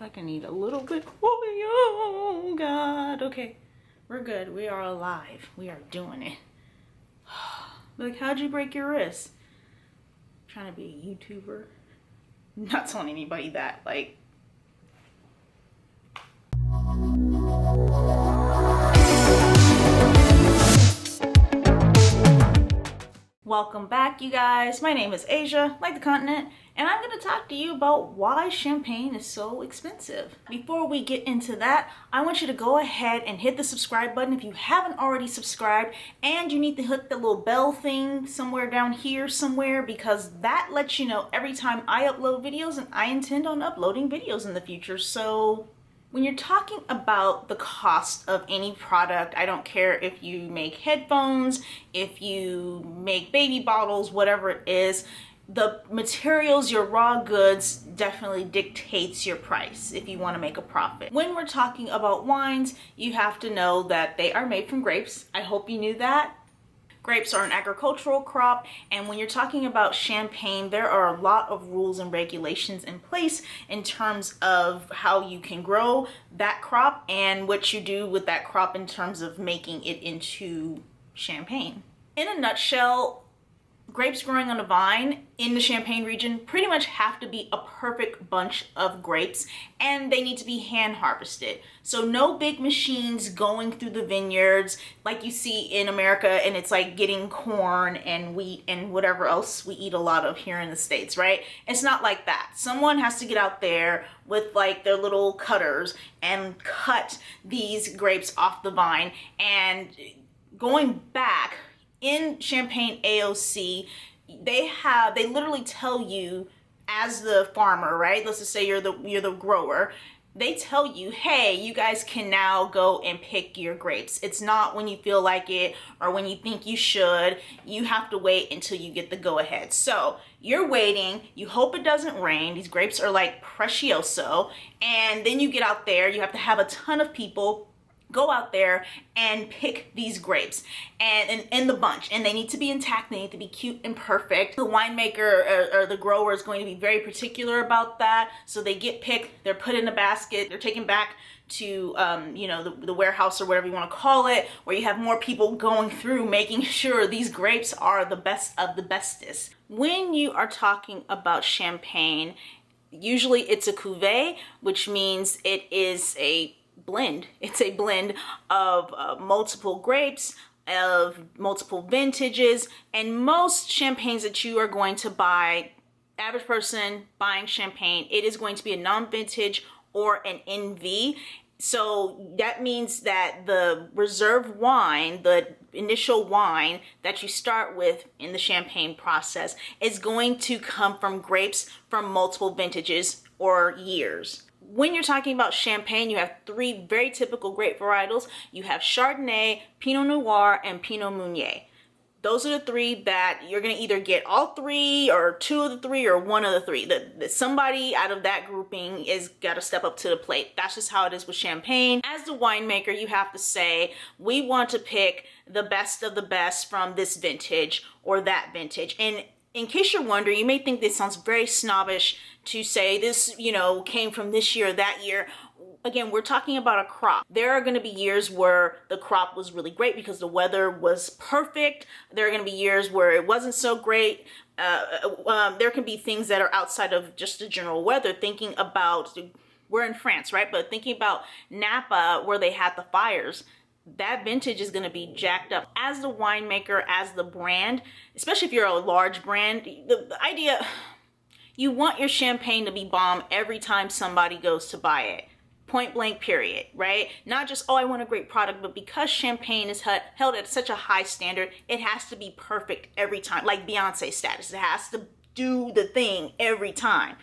like I need a little bit. Oh God. Okay, we're good. We are alive. We are doing it. Like, how'd you break your wrist? Trying to be a YouTuber. Not telling anybody that. Like. Welcome back, you guys. My name is Asia, like the continent, and I'm going to talk to you about why champagne is so expensive. Before we get into that, I want you to go ahead and hit the subscribe button if you haven't already subscribed, and you need to hit the little bell thing somewhere down here somewhere, because that lets you know every time I upload videos, and I intend on uploading videos in the future. So when you're talking about the cost of any product, I don't care if you make headphones, if you make baby bottles, whatever it is, the materials, your raw goods, definitely dictates your price if you want to make a profit. When we're talking about wines, you have to know that they are made from grapes. I hope you knew that. Grapes are an agricultural crop, and when you're talking about champagne, there are a lot of rules and regulations in place in terms of how you can grow that crop and what you do with that crop in terms of making it into champagne. In a nutshell, grapes growing on a vine in the Champagne region pretty much have to be a perfect bunch of grapes, and they need to be hand harvested. So no big machines going through the vineyards like you see in America, and it's like getting corn and wheat and whatever else we eat a lot of here in the States, right? It's not like that. Someone has to get out there with like their little cutters and cut these grapes off the vine. And going back, in Champagne AOC, they literally tell you as the farmer, right? Let's just say you're the grower. They tell you, hey, you guys can now go and pick your grapes. It's not when you feel like it or when you think you should. You have to wait until you get the go ahead. So you're waiting, you hope it doesn't rain. These grapes are like precioso. And then you get out there, you have to have a ton of people go out there and pick these grapes and in the bunch, and they need to be intact, they need to be cute and perfect. The winemaker or the grower is going to be very particular about that. So they get picked, they're put in a basket, they're taken back to the warehouse or whatever you want to call it, where you have more people going through making sure these grapes are the best of the bestest. When you are talking about champagne, usually it's a cuvee, which means it is a blend. It's a blend of multiple grapes, of multiple vintages, and most champagnes that you are going to buy, average person buying champagne, it is going to be a non-vintage or an NV. So that means that the reserve wine, the initial wine that you start with in the champagne process, is going to come from grapes from multiple vintages or years. When you're talking about champagne, you have three very typical grape varietals. You have Chardonnay, Pinot Noir, and Pinot Meunier. Those are the three that you're going to either get all three or two of the three or one of the three. Somebody out of that grouping is got to step up to the plate. That's just how it is with champagne. As the winemaker, you have to say, we want to pick the best of the best from this vintage or that vintage. And in case you're wondering, you may think this sounds very snobbish to say this, came from this year or that year. Again, we're talking about a crop. There are going to be years where the crop was really great because the weather was perfect. There are going to be years where it wasn't so great. There can be things that are outside of just the general weather. Thinking about, we're in France, right? But thinking about Napa, where they had the fires, that vintage is going to be jacked up. As the winemaker, as the brand, especially if you're a large brand, the idea, you want your champagne to be bomb every time somebody goes to buy it. Point blank, period, right? Not just, oh, I want a great product, but because champagne is held at such a high standard, it has to be perfect every time. Like Beyonce status, it has to do the thing every time.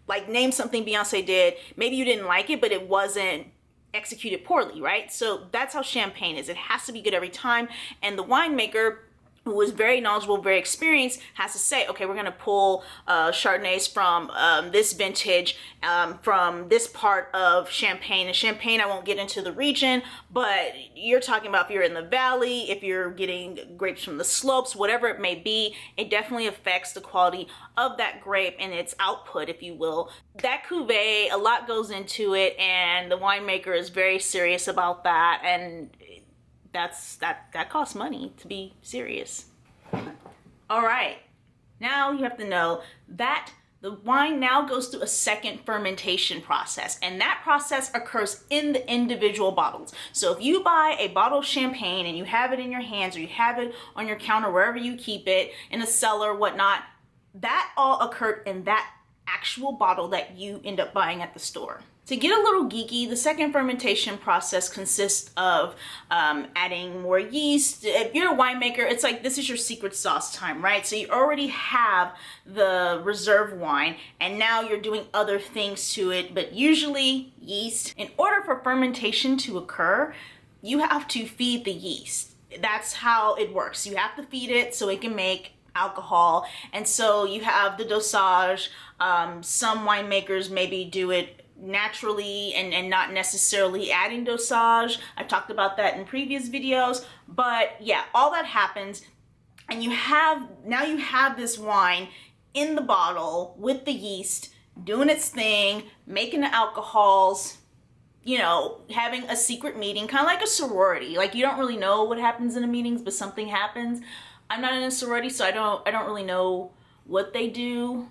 Like, name something Beyonce did. Maybe you didn't like it, but it wasn't executed poorly, right? So that's how champagne is. It has to be good every time. And the winemaker, who is very knowledgeable, very experienced, has to say, okay, we're going to pull Chardonnays from this vintage, from this part of Champagne. And Champagne, I won't get into the region, but you're talking about if you're in the valley, if you're getting grapes from the slopes, whatever it may be, it definitely affects the quality of that grape and its output, if you will. That cuvee, a lot goes into it, and the winemaker is very serious about that, and that costs money to be serious. All right, now you have to know that the wine now goes through a second fermentation process, and that process occurs in the individual bottles. So if you buy a bottle of champagne and you have it in your hands, or you have it on your counter, wherever you keep it, in a cellar, whatnot, that all occurred in that actual bottle that you end up buying at the store. To get a little geeky, the second fermentation process consists of adding more yeast. If you're a winemaker, it's like this is your secret sauce time, right? So you already have the reserve wine, and now you're doing other things to it, but usually yeast. In order for fermentation to occur, you have to feed the yeast. That's how it works. You have to feed it so it can make alcohol, and so you have the dosage. Some winemakers maybe do it naturally and not necessarily adding dosage. I've talked about that in previous videos, but yeah, all that happens, and now you have this wine in the bottle with the yeast doing its thing, making the alcohols, you know, having a secret meeting, kind of like a sorority. Like, you don't really know what happens in the meetings, but something happens. I'm not in a sorority, so I don't really know what they do.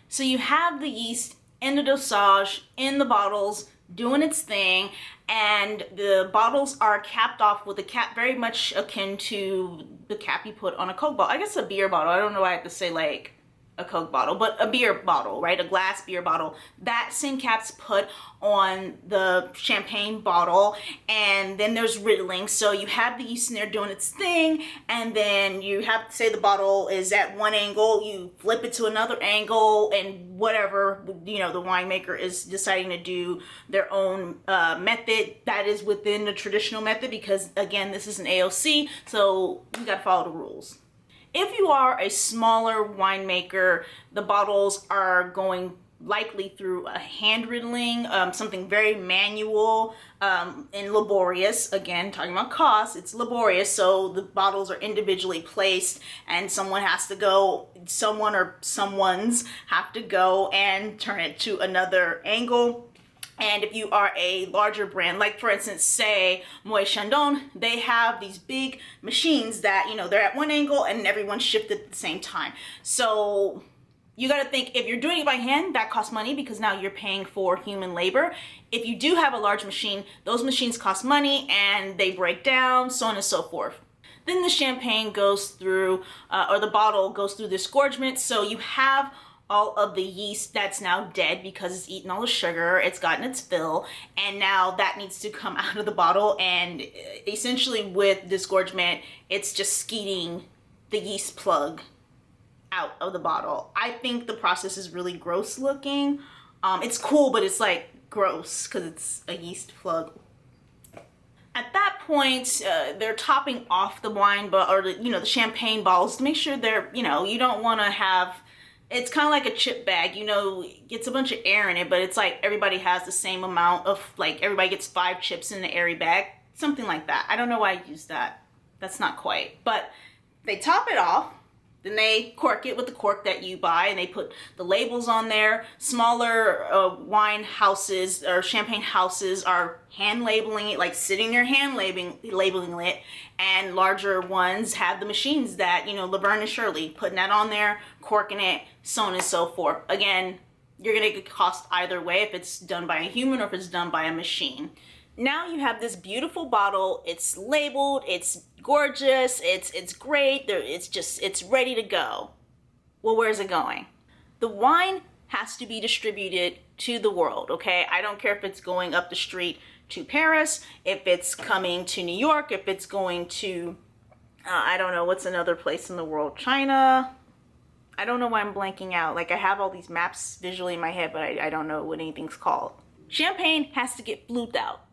So you have the yeast in the dosage, in the bottles, doing its thing, and the bottles are capped off with a cap very much akin to the cap you put on a Coke bottle. I guess a beer bottle. I don't know why I have to say like a Coke bottle, but a beer bottle, right? A glass beer bottle. That same cap's put on the champagne bottle, and then there's riddling. So you have the yeast in there doing its thing, and then you have to say the bottle is at one angle, you flip it to another angle, and whatever, you know, the winemaker is deciding to do their own method that is within the traditional method, because again, this is an AOC, so you gotta follow the rules. If you are a smaller winemaker, the bottles are going likely through a hand riddling, something very manual and laborious. Again, talking about cost, it's laborious, so the bottles are individually placed, and someone or someone's have to go and turn it to another angle. And if you are a larger brand, like for instance, say Moët Chandon, they have these big machines that, you know, they're at one angle and everyone's shifted at the same time. So you got to think, if you're doing it by hand, that costs money because now you're paying for human labor. If you do have a large machine, those machines cost money and they break down, so on and so forth. Then the champagne goes through, or the bottle goes through disgorgement. So you have all of the yeast that's now dead because it's eaten all the sugar, it's gotten its fill, and now that needs to come out of the bottle, and essentially with disgorgement, it's just skeeting the yeast plug out of the bottle. I think the process is really gross looking. It's cool, but it's like gross because it's a yeast plug. At that point, they're topping off the wine, the champagne bottles to make sure they're, you don't want to have. It's kind of like a chip bag, it gets a bunch of air in it, but it's like everybody has the same amount of, like, everybody gets 5 chips in the airy bag, something like that. I don't know why I used that. That's not quite. But they top it off, then they cork it with the cork that you buy, and they put the labels on there. Smaller wine houses or champagne houses are hand labeling it, like sitting there hand labeling it, and larger ones have the machines that, Laverne and Shirley, putting that on there, corking it, so on and so forth. Again, you're gonna get cost either way if it's done by a human or if it's done by a machine. Now you have this beautiful bottle, it's labeled, it's gorgeous, it's great, it's ready to go. Well, where's it going? The wine has to be distributed to the world, okay? I don't care if it's going up the street to Paris, if it's coming to New York, if it's going to, I don't know, what's another place in the world? China? I don't know why I'm blanking out. Like, I have all these maps visually in my head, but I don't know what anything's called. Champagne has to get fluked out.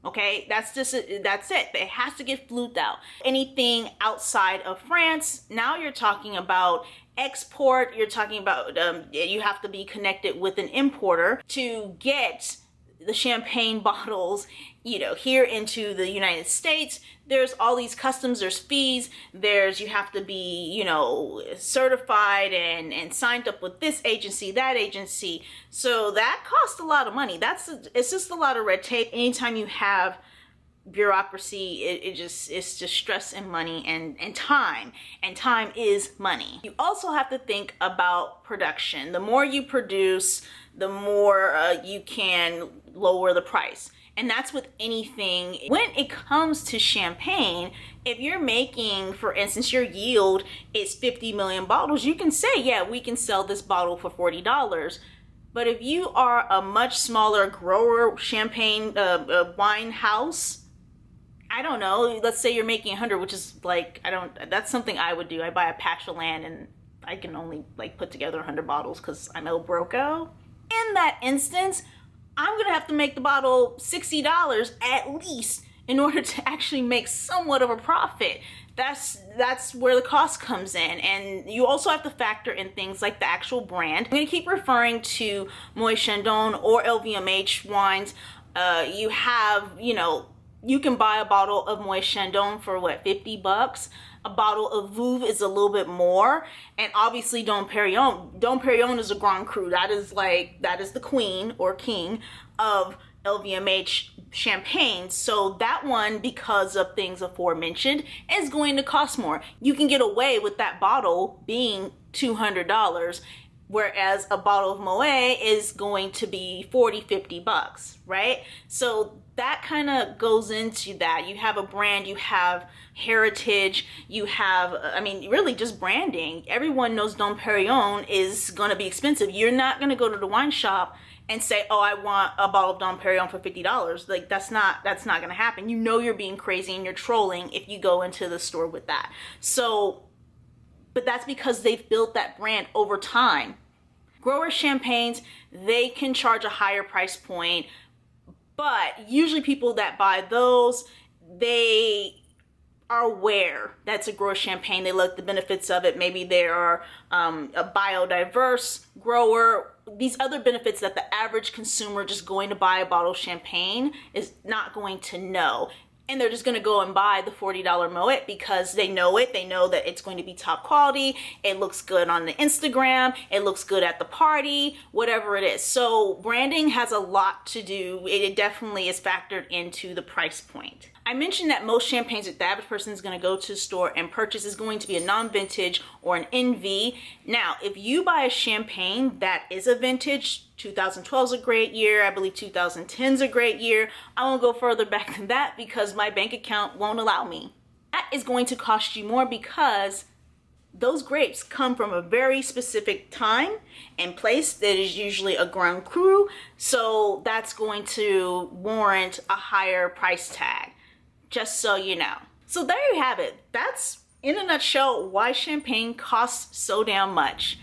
Okay, that's it. It has to get flued out. Anything outside of France, now you're talking about export. You're talking about you have to be connected with an importer to get the champagne bottles, here into the United States. There's all these customs, there's fees, you have to be, certified and signed up with this agency, that agency. So that costs a lot of money. It's just a lot of red tape. Anytime you have bureaucracy, it's just stress and money and time is money. You also have to think about production. The more you produce, the more you can lower the price. And that's with anything. When it comes to champagne, if you're making, for instance, your yield is 50 million bottles, you can say, yeah, we can sell this bottle for $40. But if you are a much smaller grower, champagne wine house, I don't know, let's say you're making 100, which is like, that's something I would do. I buy a patch of land and I can only put together 100 bottles because I'm El Broco. In that instance, I'm gonna have to make the bottle $60 at least in order to actually make somewhat of a profit. That's where the cost comes in. And you also have to factor in things like the actual brand. I'm gonna keep referring to Moët Chandon or LVMH wines. You have, you can buy a bottle of Moët Chandon for what, $50? A bottle of Veuve is a little bit more. And obviously Dom Perignon. Dom Perignon is a Grand Cru. That is the queen or king of LVMH champagne. So that one, because of things aforementioned, is going to cost more. You can get away with that bottle being $200, whereas a bottle of Moët is going to be $40-50, right? So that kind of goes into that. You have a brand, you have heritage, you have, really just branding. Everyone knows Dom Perignon is going to be expensive. You're not going to go to the wine shop and say, oh, I want a bottle of Dom Perignon for $50. Like, that's not going to happen. You're being crazy and you're trolling if you go into the store with that. So, but that's because they've built that brand over time. Grower champagnes, they can charge a higher price point, but usually people that buy those, they are aware that's a grower champagne. They look the benefits of it. Maybe they are a biodiverse grower. These other benefits that the average consumer just going to buy a bottle of champagne is not going to know. And they're just going to go and buy the $40 Moet because they know it. They know that it's going to be top quality. It looks good on the Instagram. It looks good at the party, whatever it is. So branding has a lot to do. It definitely is factored into the price point. I mentioned that most champagnes that the average person is going to go to the store and purchase is going to be a non-vintage or an NV. Now, if you buy a champagne that is a vintage, 2012 is a great year. I believe 2010 is a great year. I won't go further back than that because my bank account won't allow me. That is going to cost you more because those grapes come from a very specific time and place that is usually a Grand Cru. So that's going to warrant a higher price tag, just so you know. So there you have it. That's, in a nutshell, why champagne costs so damn much.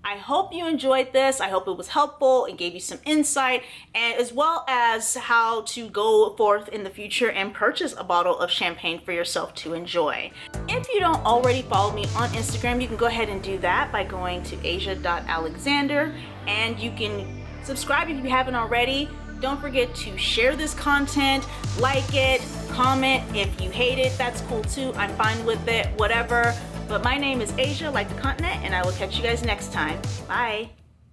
I hope you enjoyed this. I hope it was helpful and gave you some insight, and as well as how to go forth in the future and purchase a bottle of champagne for yourself to enjoy. If you don't already follow me on Instagram, you can go ahead and do that by going to asia.alexander, and you can subscribe if you haven't already. Don't forget to share this content, like it, comment. If you hate it, that's cool too. I'm fine with it, whatever. But my name is Asia, like the continent, and I will catch you guys next time. Bye.